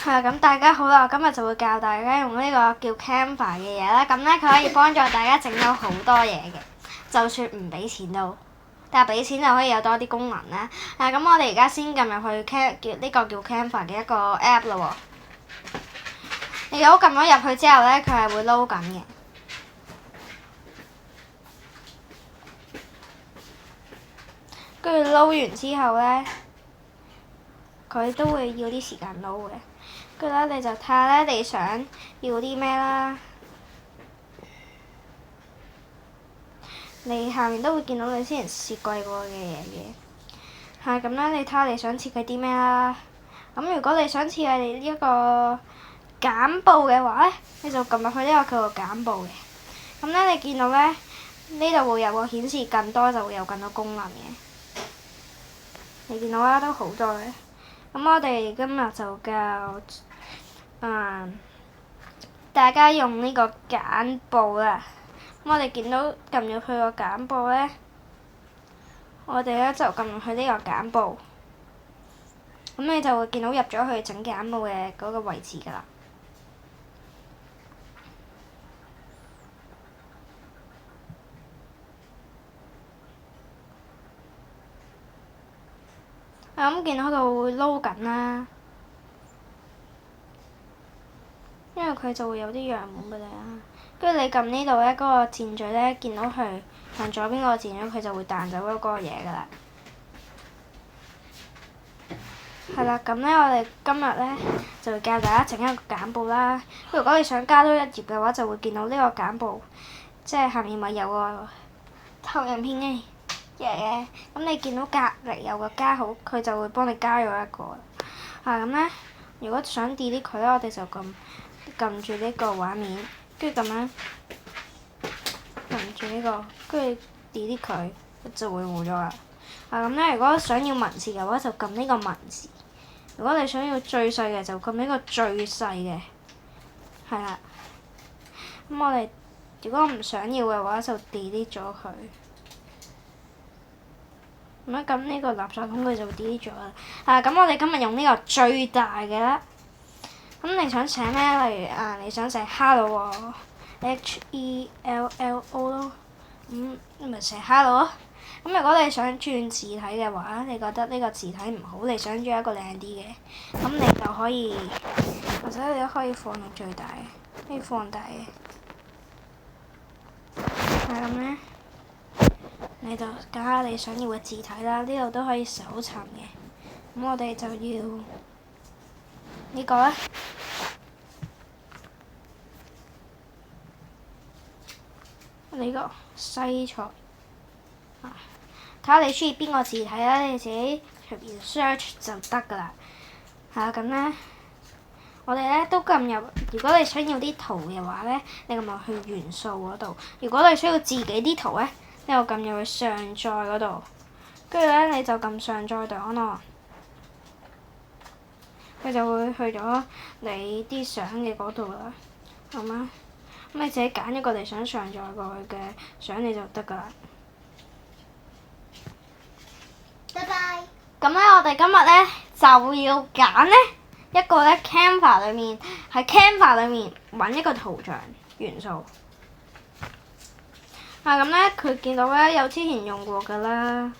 咁大家好啦，我今日就會教大家用呢個叫 Canva 嘅嘢啦。咁咧佢可以幫助大家整到好多嘢嘅，就算唔俾錢都，但係俾錢就可以有多啲功能啦。咁我哋而家先撳入去呢個叫 Canva 嘅一個 app 啦喎。你如果撳咗入去之後咧，佢係會撈緊嘅。跟住撈完之後咧，佢都會要啲時間撈嘅。跟住咧，你就睇下咧，你想要啲咩啦。你下面都會見到你之前設計過嘅嘢嘅。咁咧，你睇下你想設計啲咩啦。咁如果你想設計你呢一個簡報嘅話咧，你就撳入去呢個叫做簡報嘅。咁咧，你見到咧，呢度會有個顯示更多，就會有更多功能嘅。你見到啦，都好多嘅。咁我哋今日就教大家用呢個簡報啦。咁我哋見到撳入去個簡報咧，我哋咧就撳入去呢個簡報。咁你就會見到入咗去整簡報嘅嗰個位置㗎啦。咁見到佢會撈緊啦，因為佢就會有啲樣本俾你啦。跟住你撳呢度咧，嗰個箭嘴咧，見到佢向左邊嗰個箭嘴，佢就會彈走嗰個嘢㗎啦。係啦，咁咧我哋今日咧就會教大家整一個簡報啦。如果你想加多一頁嘅話，就會見到呢個簡報，即係下面咪有個投影片嘅嘢。咁你見到隔離有個加號，佢就會幫你加咗一個。咁咧，如果想 delete 佢咧，我哋就撳住呢個畫面，跟住咁樣撳住呢個，跟住 delete 佢，就會冇咗啦。咁咧，如果想要文字嘅話，就撳呢個文字。如果你想要最細嘅，就撳呢個最細嘅。係啦。咁我哋如果唔想要嘅話，就 delete 咗佢。咁呢個垃圾桶佢就 delete 咗啦。咁我哋今日用呢個最大嘅啦。咁你想寫咩？例如你想寫 hello 喎，HELLO 咯。咁咪寫 hello 咯。咁如果你想轉字體嘅話，你覺得呢個字體唔好，你想轉一個靚啲嘅，咁你就可以，或者你都可以放到最大嘅，可以放大嘅。咁咧，你就揀下你想要嘅字體啦。呢度都可以搜尋嘅。咁我哋就要呢個啦。呢個西菜。睇下你中意邊個字體啦，你自己隨便 search 就得㗎啦。咁咧，我哋咧都撳入。如果你想要啲圖嘅話咧，你撳入去元素嗰度。如果你需要自己啲圖咧，你就撳入去上載嗰度。跟住咧，你就撳上載檔咯。佢就會去咗你啲相嘅嗰度啦，好嗎？咁你自己揀一個你想上載過去嘅相，你就得㗎啦。拜拜。咁咧，我哋今日咧就要揀咧一個咧 Canva 裏面喺 Canva 裏面揾一個圖像元素。咁咧，佢見到咧有之前用過㗎啦。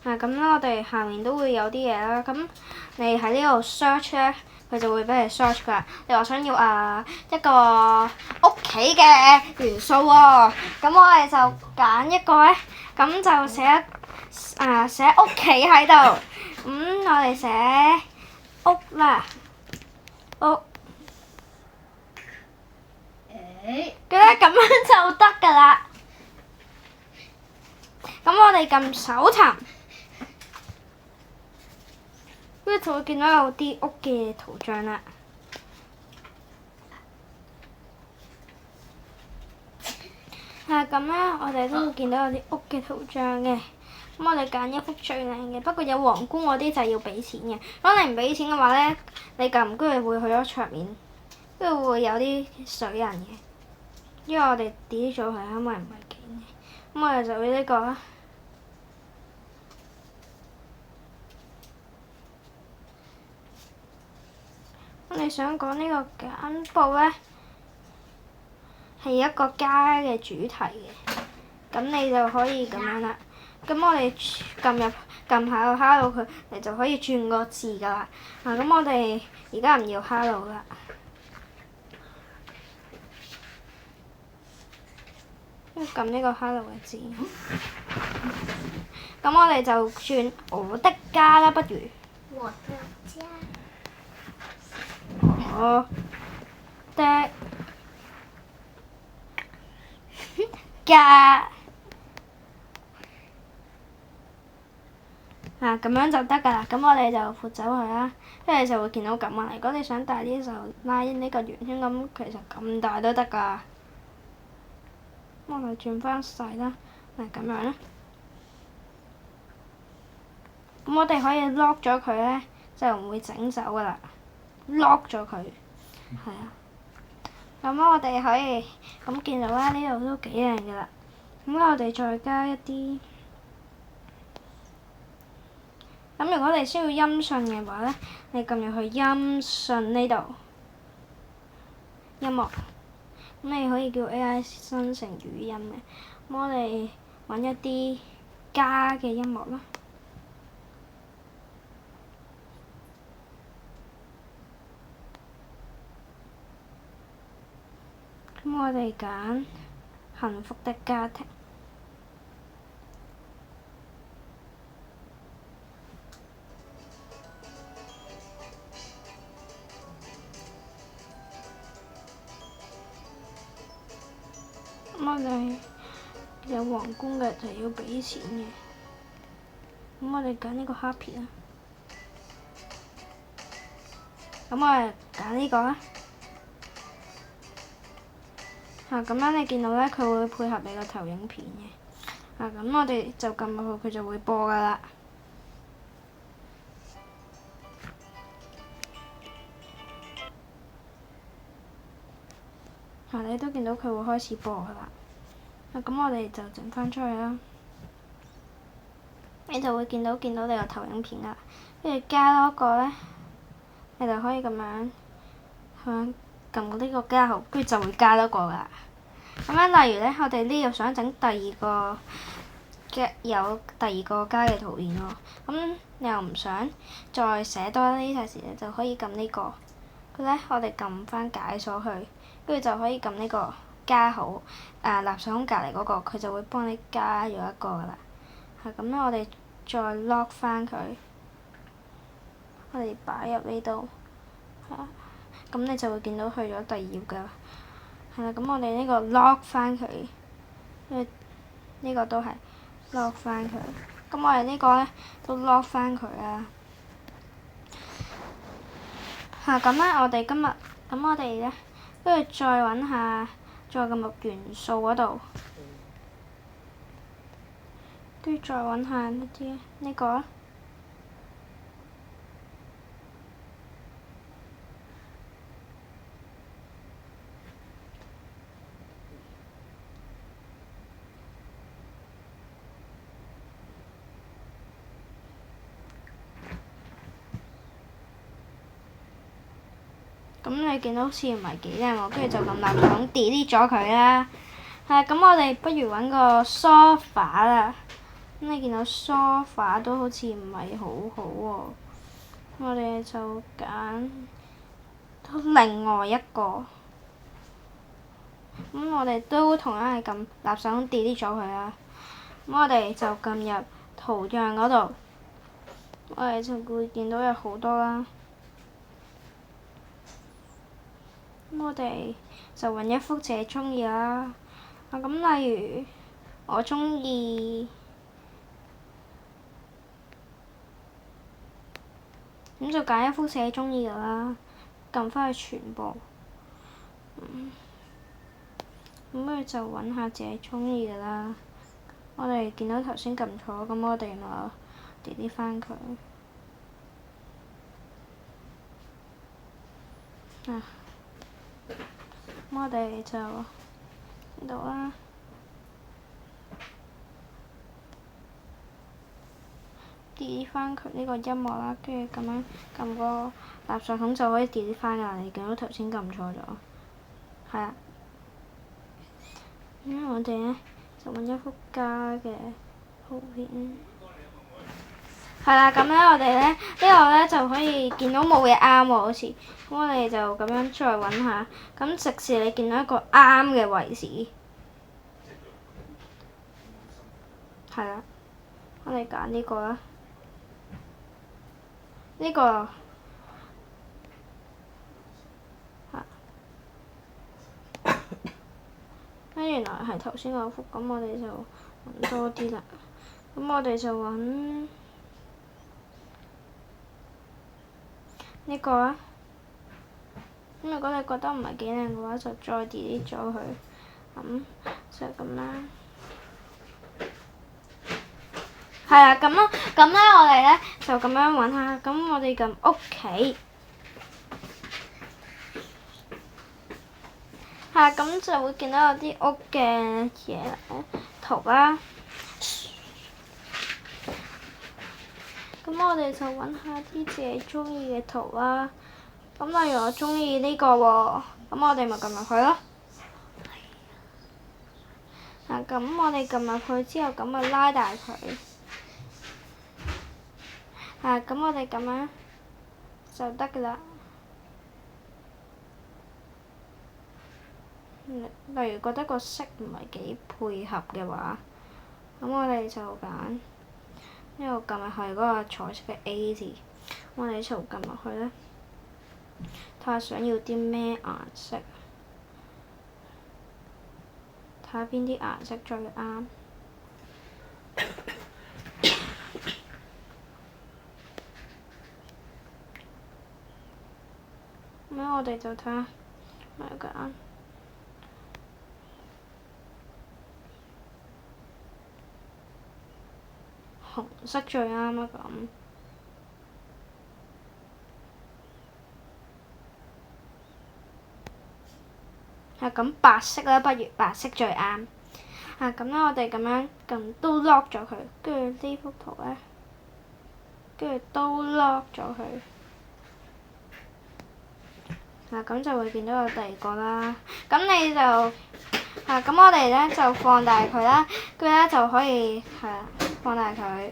咁咧，我哋下面都會有啲嘢啦。咁你喺呢度 search 咧，佢就會俾你 search 㗎。你話想要一個屋企嘅元素喎，咁我哋就揀一個咧，咁就寫屋企喺度。我哋寫屋啦，屋。咁樣就得㗎啦。咁我哋撳搜尋，跟住就會見到有啲屋嘅圖像啦。咁咧，我哋都會見到有啲屋嘅圖像嘅。咁我哋揀一幅最靚嘅，不過有皇冠嗰啲就要俾錢嘅。如果你唔俾錢嘅話咧，你撳跟住會去咗桌面，跟住會有啲水印嘅。因為我哋 delete 咗佢，因為唔係幾靚。咁我哋就會呢個啦。咁你你想講呢個簡報呢，係一個家嘅主題嘅，咁你就可以咁樣啦。咁我哋撳下個 hello 佢，你就可以轉個字㗎啦。咁我哋而家唔要 hello 啦，撳呢個 hello 嘅字。咁我哋就轉我的家啦，不如。我的家。我的家。咁樣就得㗎啦，咁我哋就撥走佢啦，跟住你就會見到咁啊。如果你想大啲就拉呢個圓圈，咁其實咁大都得㗎。我哋轉翻細啦，咁樣啦。咁我哋可以 lock 咗佢咧，就唔會整走㗎啦。lock 咗佢，係啊。咁我哋可以咁見到啦，呢度都幾靚㗎啦。咁我哋再加一啲。咁如果你需要音訊嘅話咧，你撳入去音訊呢度，音樂，咁你可以叫 AI 生成語音嘅。咁我哋揾一啲家嘅音樂啦。咁我哋揀幸福的家庭。咁我哋有皇冠嘅就要俾錢嘅。咁我哋揀呢個 happy 啦。咁我哋揀呢個啦。咁樣你見到咧，佢會配合你個投影片嘅。咁我哋就撳入去，佢就會播㗎啦。你都見到佢會開始播㗎啦。咁我哋就整翻出去啦。你就會見到你個投影片啦，跟住加多個咧，你就可以咁樣撳呢個加號，跟住就會加多個㗎啦。咁樣例如咧，我哋呢度想整第二個有第二個加嘅圖片喎，咁你又唔想再寫多呢陣時咧，就可以撳呢個。佢咧，我哋撳翻解鎖去，跟住就可以撳呢個加號。垃圾桶隔離嗰個，佢就會幫你加咗一個㗎啦。咁咧，我哋再 lock 翻佢，我哋擺入呢度。咁你就會見到去咗第二頁㗎。咁我哋呢個 lock 翻佢，因為呢個都係 lock 翻佢。咁我哋呢個咧都 lock 翻佢啦。咁咧，我哋咧，跟住再揾下，再撳入元素嗰度，跟住再揾下呢個啦。咁你見到好似唔係幾靚喎，跟住就撳垃圾桶 delete 咗佢啦。咁我哋不如揾個 sofa 啦。咁你見到 sofa 都好似唔係好好喎，我哋就揀另外一個。咁我哋都同樣係撳垃圾桶 delete 咗佢啦。咁我哋就撳入圖像嗰度，我哋就會見到有好多啦。咁我哋就揾一幅自己中意啦。咁例如我中意，咁就揀一幅自己中意嘅啦，撳翻去全部。咁我哋就揾下自己中意嘅啦。我哋見到頭先撳錯，咁我哋咪 delete 翻佢。咁我哋就呢度啦。delete 翻佢呢個音樂啦，跟住咁樣撳個垃圾桶就可以 delete 翻㗎。你見到頭先撳錯咗，係啊。咁我哋咧就揾一幅家嘅圖片。係啦，咁咧我哋咧呢個咧就可以見到冇嘢啱喎，好似咁我哋就咁樣再揾下，咁直至你見到一個啱嘅位置，係啦，我哋揀呢個啦，呢個嚇，原來係頭先嗰幅，咁我哋就揾多啲啦，咁我哋就揾呢個啊，咁如果你覺得唔係幾靚嘅話，就再 delete 咗佢，咁就咁啦。係啊，咁咯，咁咧我哋咧就咁樣揾下，咁我哋撳屋企，係咁就會見到有啲屋嘅嘢圖啦。咁我哋就揾下啲自己中意嘅圖啦。咁例如我中意呢個喎，咁我哋咪撳入去咯。咁我哋撳入去之後，咁咪拉大佢。咁我哋咁樣就得㗎啦。例如覺得個色唔係幾配合嘅話，咁我哋就揀呢度撳入去嗰個彩色嘅 A 字，我哋就撳入去咧，睇下想要啲咩顏色，睇下邊啲顏色最啱。咁我哋就睇下咪揀紅色最啱啊咁。咁白色啦，不如白色最啱。咁咧我哋咁樣撳都 lock 咗佢，跟住呢幅圖咧，跟住都 lock 咗佢。咁就會見到有第二個啦。咁你就咁我哋咧就放大佢啦，跟住咧就可以放大佢，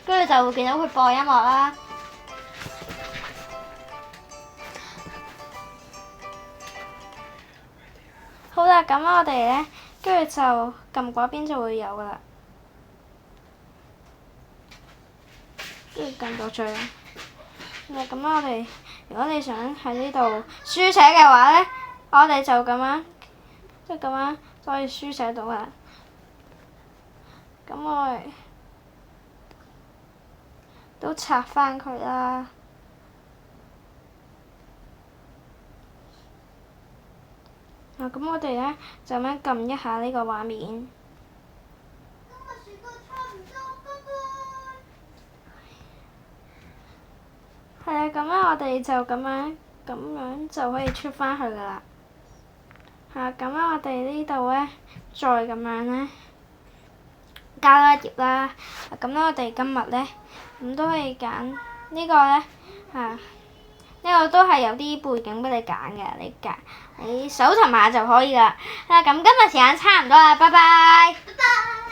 跟住就會見到佢播音樂啦。好啦，咁我哋咧跟住就撳嗰邊就會有㗎啦，跟住撳到最啦。咁我哋如果你想喺呢度書寫嘅話咧，我哋就咁樣，即係咁樣就可以書寫到啦。咁我哋都拆返佢啦。咁我哋咧就咁樣撳一下呢個畫面。係啊，咁咧我哋就咁樣就可以出返去㗎啦。咁咧我哋呢度咧再咁樣咧加多一頁啦。咁咧我哋今日咧都可以揀呢個咧呢個都係有啲背景俾你揀嘅，你搜尋下就可以㗎。咁今日時間差唔多啦，拜拜。拜拜。